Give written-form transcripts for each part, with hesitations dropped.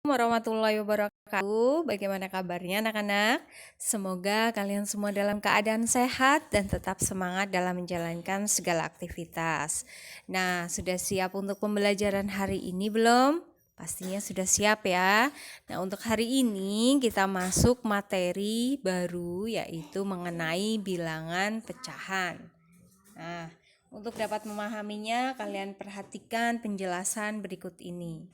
Warahmatullahi wabarakatuh. Bagaimana kabarnya anak-anak? Semoga kalian semua dalam keadaan sehat dan tetap semangat dalam menjalankan segala aktivitas. Nah, sudah siap untuk pembelajaran hari ini belum? Pastinya sudah siap ya. Nah, untuk hari ini kita masuk materi baru yaitu mengenai bilangan pecahan. Nah, untuk dapat memahaminya, kalian perhatikan penjelasan berikut ini.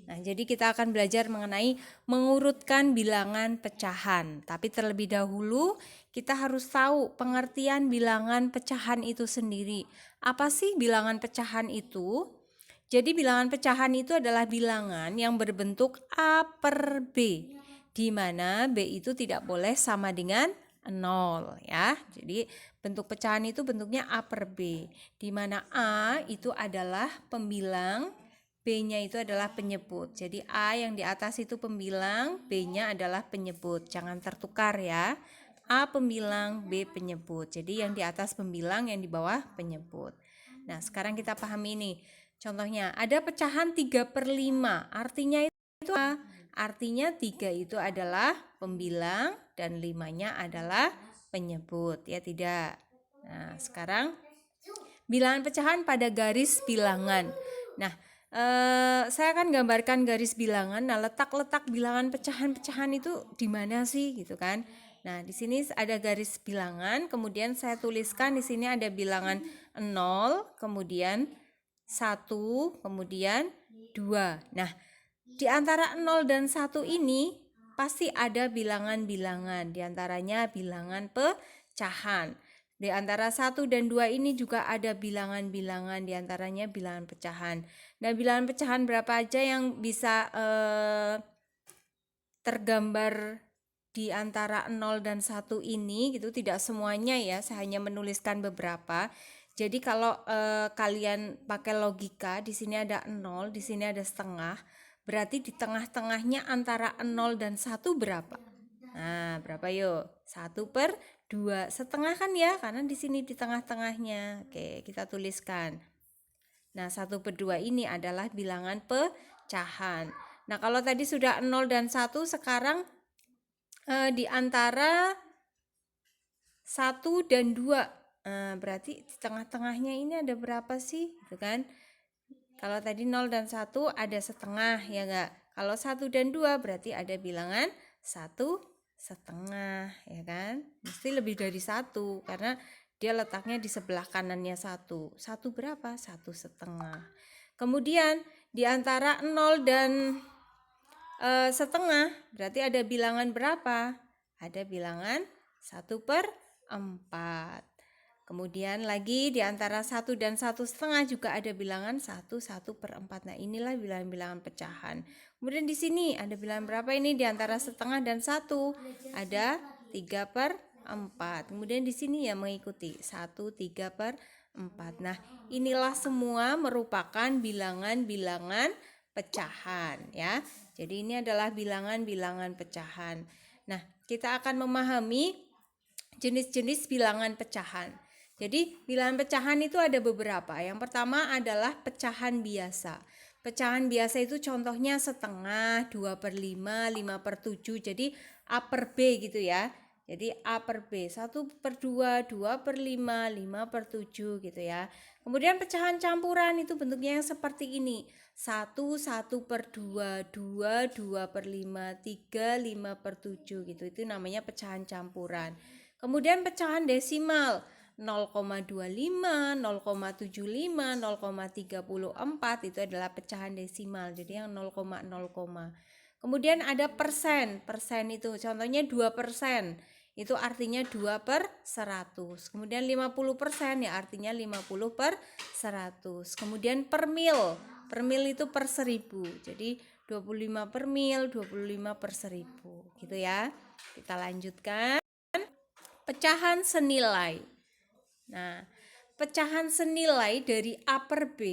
Nah, jadi kita akan belajar mengenai mengurutkan bilangan pecahan. Tapi terlebih dahulu kita harus tahu pengertian bilangan pecahan itu sendiri. Apa sih bilangan pecahan itu? Jadi bilangan pecahan itu adalah bilangan yang berbentuk A per B, di mana B itu tidak boleh sama dengan 0 ya. Jadi bentuk pecahan itu bentuknya A per B, di mana A itu adalah pembilang, B-nya itu adalah penyebut. Jadi A yang di atas itu pembilang, B-nya adalah penyebut. Jangan tertukar ya. A pembilang, B penyebut. Jadi yang di atas pembilang, yang di bawah penyebut. Nah, sekarang kita pahami ini. Contohnya, ada pecahan 3/5. Artinya itu apa? Artinya 3 itu adalah pembilang dan 5-nya adalah penyebut. Ya tidak? Nah, sekarang bilangan pecahan pada garis bilangan. Nah, saya akan gambarkan garis bilangan. Nah, letak-letak bilangan pecahan-pecahan itu di mana sih gitu kan? Nah, di sini ada garis bilangan, kemudian saya tuliskan di sini ada bilangan 0, kemudian 1, kemudian 2. Nah, di antara 0 dan 1 ini pasti ada bilangan-bilangan, di antaranya bilangan pecahan. Di antara 1 dan 2 ini juga ada bilangan-bilangan, di antaranya bilangan pecahan. Nah, bilangan pecahan berapa aja yang bisa tergambar di antara 0 dan 1 ini gitu, tidak semuanya ya, saya hanya menuliskan beberapa. Jadi kalau kalian pakai logika, di sini ada 0, di sini ada setengah, berarti di tengah-tengahnya antara 0 dan 1 berapa? Nah, berapa yuk? 1/2. Setengah kan ya, karena di sini di tengah-tengahnya. Oke, kita tuliskan. Nah, 1/2 ini adalah bilangan pecahan. Nah, kalau tadi sudah 0 dan 1, sekarang di antara 1 dan 2. Berarti di tengah-tengahnya ini ada berapa sih? Gitu kan? Kalau tadi 0 dan 1 ada setengah ya enggak? Kalau 1 dan 2 berarti ada bilangan 1/2 ya kan? Mesti lebih dari 1 karena dia letaknya di sebelah kanannya 1. 1 berapa? 1/2. Kemudian di antara 0 dan setengah berarti ada bilangan berapa? Ada bilangan 1/4. Kemudian lagi di antara 1 dan 1/2 juga ada bilangan 1/4. Nah, inilah bilangan-bilangan pecahan. Kemudian di sini ada bilangan berapa ini di antara setengah dan 1? Ada 3/4. Kemudian di sini ya mengikuti 1/3/4. Nah, inilah semua merupakan bilangan-bilangan pecahan ya. Jadi ini adalah bilangan-bilangan pecahan. Nah, kita akan memahami jenis-jenis bilangan pecahan. Jadi bilangan pecahan itu ada beberapa. Yang pertama adalah pecahan biasa. Pecahan biasa itu contohnya setengah, 2/5, 5/7. Jadi A per B gitu ya. Jadi A per B, 1/2, 2/5, 5/7 gitu ya. Kemudian pecahan campuran itu bentuknya yang seperti ini. 1, 1/2, 2, 2/5, 3, 5/7 gitu. Itu namanya pecahan campuran. Kemudian pecahan desimal 0,25, 0,75, 0,34 itu adalah pecahan desimal. Jadi yang 0,0. Kemudian ada persen. Persen itu contohnya 2%. Itu artinya 2/100. Kemudian 50% ya artinya 50/100. Kemudian per mil. Per mil itu per 1000. Jadi 25 per mil, 25 per 1000. Gitu ya. Kita lanjutkan. Pecahan senilai. Nah, pecahan senilai dari A per B.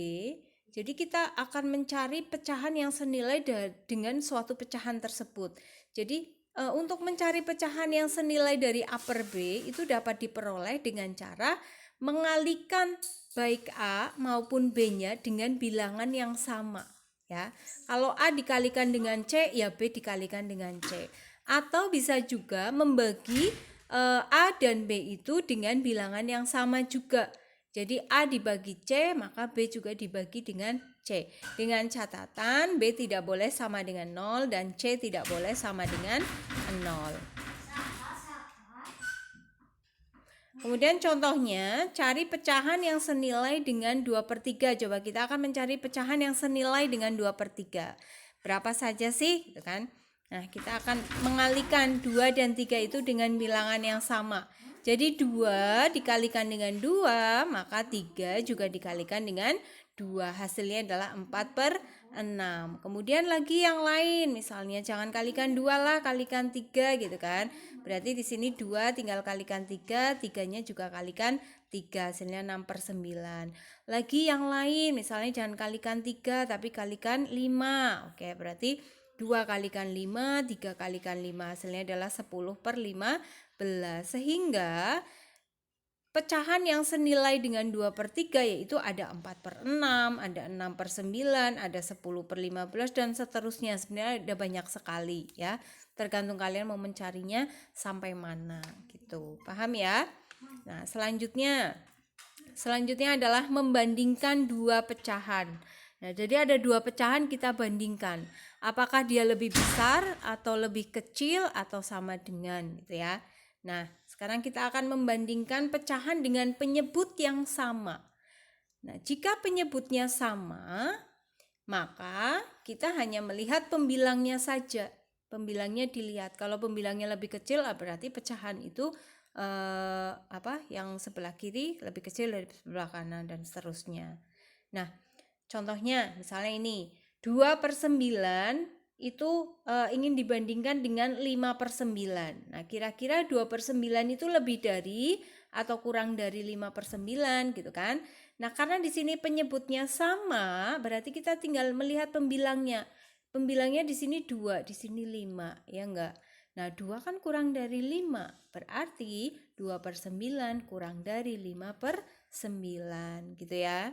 Jadi kita akan mencari pecahan yang senilai dengan suatu pecahan tersebut. Jadi untuk mencari pecahan yang senilai dari A per B itu dapat diperoleh dengan cara mengalikan baik A maupun B-nya dengan bilangan yang sama. ya. Kalau A dikalikan dengan C, ya B dikalikan dengan C. Atau bisa juga membagi A dan B itu dengan bilangan yang sama juga. Jadi A dibagi C, maka B juga dibagi dengan C. Dengan catatan B tidak boleh sama dengan 0 dan C tidak boleh sama dengan 0. Kemudian contohnya, cari pecahan yang senilai dengan 2/3. Coba kita akan mencari pecahan yang senilai dengan 2/3. Berapa saja sih? Gitu kan? Nah, kita akan mengalihkan 2 dan 3 itu dengan bilangan yang sama. Jadi 2 dikalikan dengan 2, maka 3 juga dikalikan dengan 2. Hasilnya adalah 4/6. Kemudian lagi yang lain, misalnya jangan kalikan 2 lah, kalikan 3 gitu kan. Berarti di sini 2 tinggal kalikan 3, 3-nya juga kalikan 3, hasilnya 6/9. Lagi yang lain, misalnya jangan kalikan 3 tapi kalikan 5. Oke, berarti 2 kalikan 5, 3 kalikan 5, hasilnya adalah 10/15. Sehingga pecahan yang senilai dengan 2/3 yaitu ada 4/6, ada 6/9, ada 10/15 dan seterusnya. Sebenarnya ada banyak sekali ya. Tergantung kalian mau mencarinya sampai mana gitu. Paham ya? Nah, selanjutnya adalah membandingkan dua pecahan. Nah, jadi ada dua pecahan kita bandingkan. Apakah dia lebih besar atau lebih kecil atau sama dengan gitu ya. Nah, sekarang kita akan membandingkan pecahan dengan penyebut yang sama. Nah, jika penyebutnya sama, maka kita hanya melihat pembilangnya saja. Pembilangnya dilihat. Kalau pembilangnya lebih kecil, berarti pecahan itu yang sebelah kiri lebih kecil dari sebelah kanan dan seterusnya. Nah, contohnya misalnya ini 2/9 itu ingin dibandingkan dengan 5/9. Nah, kira-kira 2/9 itu lebih dari atau kurang dari 5/9 gitu kan. Nah, karena di sini penyebutnya sama, berarti kita tinggal melihat pembilangnya. Pembilangnya di sini 2, di sini 5, ya enggak? Nah, 2 kan kurang dari 5, berarti 2/9 kurang dari 5/9 gitu ya.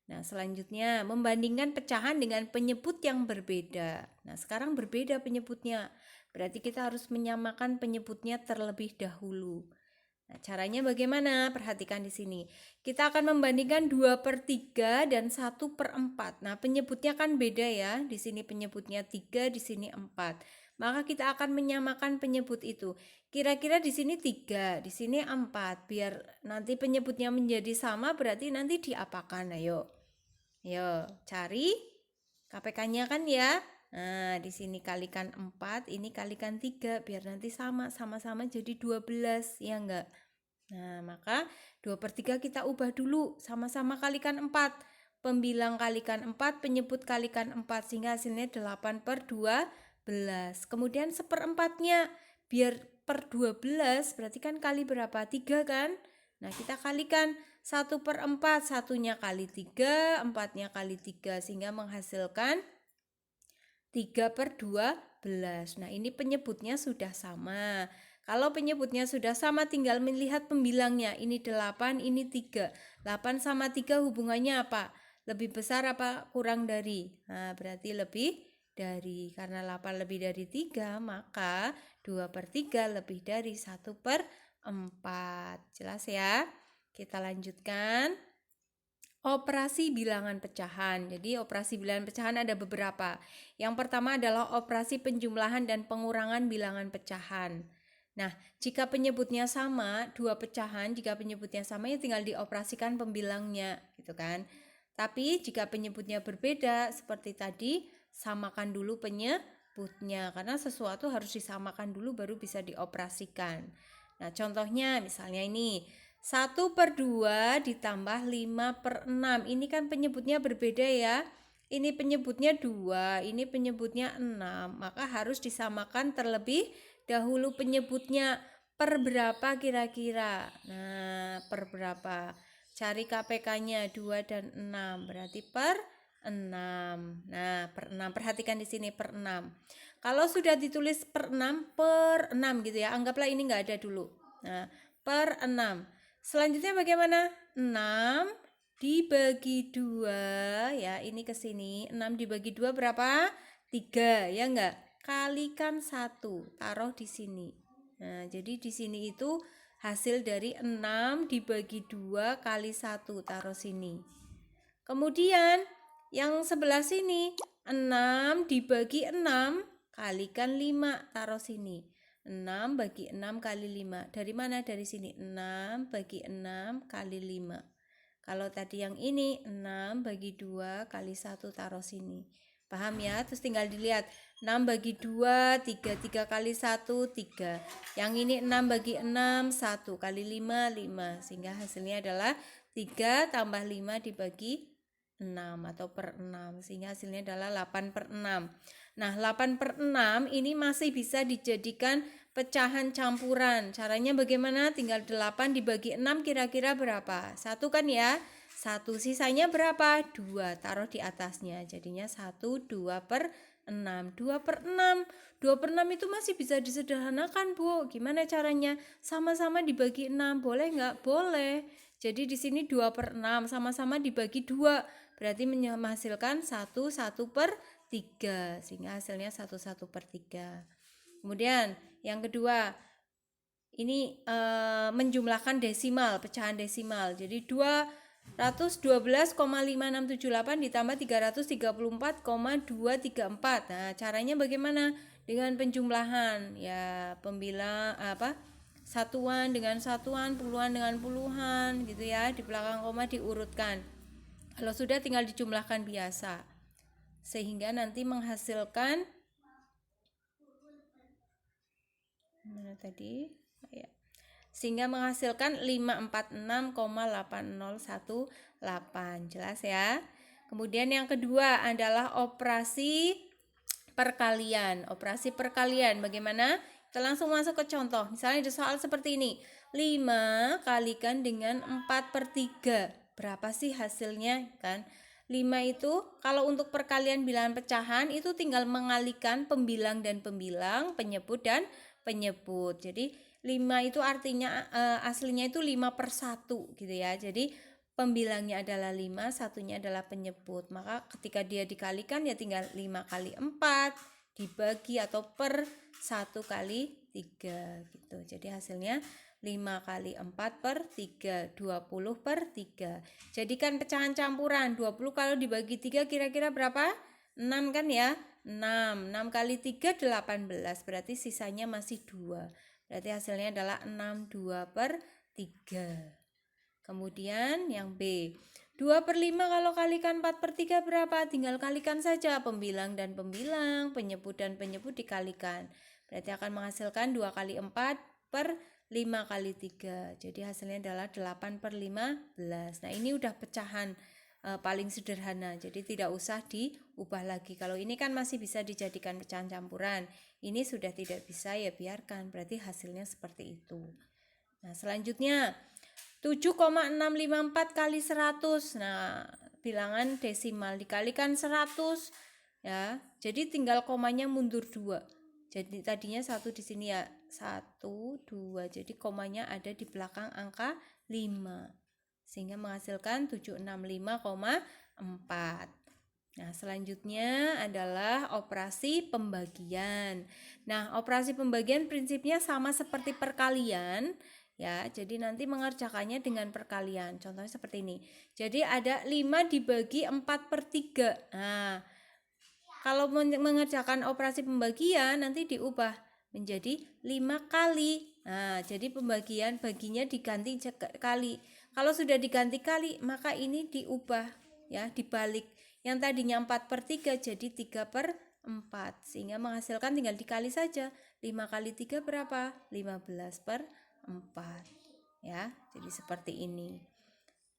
Nah, selanjutnya membandingkan pecahan dengan penyebut yang berbeda. Nah, sekarang berbeda penyebutnya. Berarti kita harus menyamakan penyebutnya terlebih dahulu. Nah, caranya bagaimana? Perhatikan di sini. Kita akan membandingkan 2/3 dan 1/4. Nah, penyebutnya kan beda ya. Di sini penyebutnya 3, di sini 4. Maka kita akan menyamakan penyebut itu. Kira-kira di sini 3, di sini 4. Biar nanti penyebutnya menjadi sama, berarti nanti diapakan? Ayo. Cari KPK-nya kan ya. Nah, di sini kalikan 4, ini kalikan 3, biar nanti sama-sama jadi 12, ya enggak? Nah, maka 2/3 kita ubah dulu, sama-sama kalikan 4. Pembilang kalikan 4, penyebut kalikan 4, sehingga hasilnya 8/12. Kemudian 1/4-nya, biar per 12, berarti kan kali berapa? 3 kan? Nah, kita kalikan 1/4, satunya kali 3, 4-nya kali 3, sehingga menghasilkan 3/12. Nah, ini penyebutnya sudah sama. Kalau penyebutnya sudah sama, tinggal melihat pembilangnya. Ini 8, ini 3. 8 sama 3 hubungannya apa? Lebih besar apa kurang dari? Nah, berarti lebih dari. Karena 8 lebih dari 3, maka 2/3 lebih dari 1/4. Jelas ya? Kita lanjutkan. Operasi bilangan pecahan. Jadi operasi bilangan pecahan ada beberapa. Yang pertama adalah operasi penjumlahan dan pengurangan bilangan pecahan. Nah, jika penyebutnya sama, dua pecahan, jika penyebutnya sama ya tinggal dioperasikan pembilangnya, gitu kan. Tapi jika penyebutnya berbeda, seperti tadi, samakan dulu penyebutnya, karena sesuatu harus disamakan dulu baru bisa dioperasikan. Nah, contohnya misalnya ini, 1/2 ditambah 5/6. Ini kan penyebutnya berbeda ya. Ini penyebutnya 2, ini penyebutnya 6. Maka harus disamakan terlebih dahulu penyebutnya. Per berapa kira-kira? Nah, per berapa? Cari KPK-nya 2 dan 6. Berarti per 6. Nah, per 6. Perhatikan di sini per 6. Kalau sudah ditulis per 6 gitu ya. Anggaplah ini enggak ada dulu. Nah, per 6. Selanjutnya bagaimana? 6 dibagi 2 ya, ini ke sini 6 dibagi 2 berapa? 3 ya enggak? Kalikan 1, taruh di sini. Nah, jadi di sini itu hasil dari 6 dibagi 2 kali 1, taruh sini. Kemudian yang sebelah sini 6 dibagi 6 kalikan 5, taruh sini. 6 bagi 6 kali 5. Dari mana? Dari sini. 6 bagi 6 kali 5. Kalau tadi yang ini 6 bagi 2 kali 1, taruh sini. Paham ya? Terus tinggal dilihat 6 bagi 2, 3, 3 kali 1, 3. Yang ini 6 bagi 6, 1 kali 5, 5. Sehingga hasilnya adalah 3 tambah 5 dibagi 6 atau per 6. Sehingga hasilnya adalah 8 per 6. Nah, 8 per 6 ini masih bisa dijadikan pecahan campuran. Caranya bagaimana? Tinggal 8 dibagi 6 kira-kira berapa? 1 kan ya? 1, sisanya berapa? 2, taruh di atasnya. Jadinya 1, 2 per 6. 2 per 6. 2 per 6 itu masih bisa disederhanakan, Bu. Gimana caranya? Sama-sama dibagi 6. Boleh nggak? Boleh. Jadi di sini 2 per 6. Sama-sama dibagi 2. Berarti menghasilkan 1, 1 per 3. Sehingga hasilnya 1, 1 per 3. Kemudian yang kedua, ini menjumlahkan desimal, pecahan desimal. Jadi 212,5678 ditambah 334,234. Nah, caranya bagaimana? Dengan penjumlahan, ya, satuan dengan satuan, puluhan dengan puluhan, gitu ya. Di belakang koma diurutkan. Kalau sudah tinggal dijumlahkan biasa. Sehingga nanti menghasilkan mana tadi? Ya. Sehingga menghasilkan 546,8018. Jelas ya? Kemudian yang kedua adalah operasi perkalian. Operasi perkalian bagaimana? Kita langsung masuk ke contoh. Misalnya ada soal seperti ini. 5 kalikan dengan 4 per 3. Berapa sih hasilnya? Kan? 5 itu kalau untuk perkalian bilangan pecahan itu tinggal mengalikan pembilang dan pembilang, penyebut dan penyebut. Jadi 5 itu artinya aslinya itu 5 per 1 gitu ya. Jadi pembilangnya adalah 5, satunya adalah penyebut. Maka ketika dia dikalikan ya tinggal 5 kali 4 dibagi atau per 1 kali 3 gitu. Jadi hasilnya 5 kali 4 per 3, 20 per 3. Jadikan pecahan campuran. 20 kalau dibagi 3 kira-kira berapa? 6 kan ya? 6 kali 3 18, berarti sisanya masih 2. Berarti hasilnya adalah 62 per 3. Kemudian yang B, 2 per 5 kalau kalikan 4 per 3 berapa? Tinggal kalikan saja pembilang dan pembilang, penyebut dan penyebut dikalikan. Berarti akan menghasilkan 2 kali 4 per 5 kali 3. Jadi hasilnya adalah 8 per 15. Nah, ini udah pecahan paling sederhana, jadi tidak usah diubah lagi. Kalau ini kan masih bisa dijadikan pecahan campuran, ini sudah tidak bisa, ya biarkan, berarti hasilnya seperti itu. Nah, selanjutnya 7,654 kali 100. Nah, bilangan desimal dikalikan 100 ya. Jadi tinggal komanya mundur 2. Jadi tadinya 1 di sini ya, 1 2. Jadi komanya ada di belakang angka 5. Sehingga menghasilkan 765,4. Nah, selanjutnya adalah operasi pembagian. Nah, operasi pembagian prinsipnya sama seperti perkalian ya. Jadi nanti mengerjakannya dengan perkalian. Contohnya seperti ini. Jadi ada 5 dibagi 4 per 3. Nah, kalau mengerjakan operasi pembagian nanti diubah menjadi 5 kali. Nah, jadi pembagian baginya diganti kali. Kalau sudah diganti kali, maka ini diubah ya, dibalik. Yang tadinya 4 per 3 jadi 3 per 4. Sehingga menghasilkan tinggal dikali saja. 5 kali 3 berapa? 15 per 4. Ya, jadi seperti ini.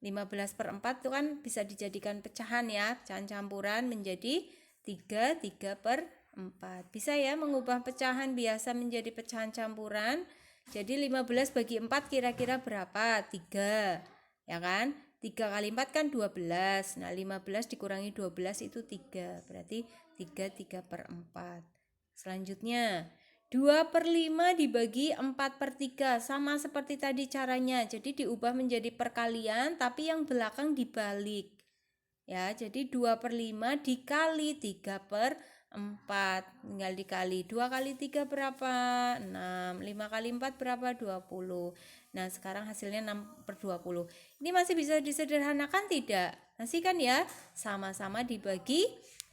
15 per 4 itu kan bisa dijadikan pecahan ya, pecahan campuran menjadi 3 per 4. Bisa ya mengubah pecahan biasa menjadi pecahan campuran. Jadi 15 bagi 4 kira-kira berapa? 3. Ya kan? 3 kali 4 kan 12. Nah, 15 dikurangi 12 itu 3. Berarti 3 per 4. Selanjutnya 2/5 dibagi 4/3, sama seperti tadi caranya. Jadi diubah menjadi perkalian, tapi yang belakang dibalik. Ya, jadi 2/5 dikali 3/4. Tinggal dikali. 2 kali 3 berapa? 6. 5 kali 4 berapa? 20. Nah, sekarang hasilnya 6/20. Ini masih bisa disederhanakan tidak? Masih kan ya? Sama-sama dibagi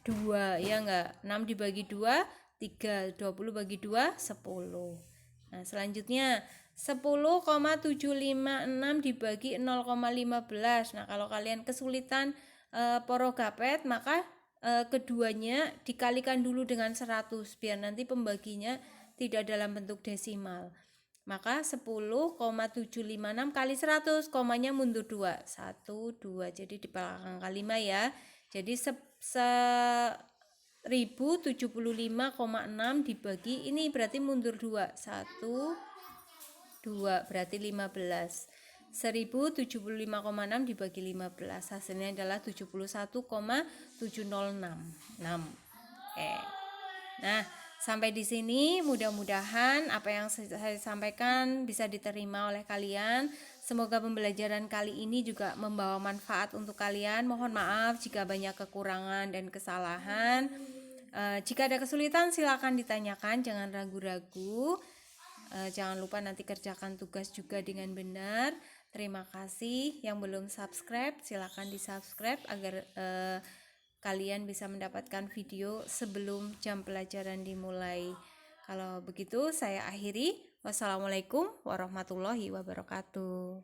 2, ya enggak? 6 dibagi 2, 3. 20 bagi 2, 10. Nah, selanjutnya 10,756 dibagi 0,15. Nah, kalau kalian kesulitan poro gapet, maka keduanya dikalikan dulu dengan 100 biar nanti pembaginya tidak dalam bentuk desimal. Maka 10,756 kali 100, komanya mundur 2. 1, 2. Jadi di belakang angka 5 ya. Jadi 1075,6 dibagi ini berarti mundur 2. 1, 2 berarti 15. 1075,6 dibagi 15 hasilnya adalah 71,706. Oke. Nah, sampai di sini mudah-mudahan apa yang saya sampaikan bisa diterima oleh kalian. Semoga pembelajaran kali ini juga membawa manfaat untuk kalian. Mohon maaf jika banyak kekurangan dan kesalahan. Jika ada kesulitan silakan ditanyakan, jangan ragu-ragu. Jangan lupa nanti kerjakan tugas juga dengan benar. Terima kasih. Yang belum subscribe silakan di subscribe agar kalian bisa mendapatkan video sebelum jam pelajaran dimulai. Kalau begitu saya akhiri. Wassalamualaikum warahmatullahi wabarakatuh.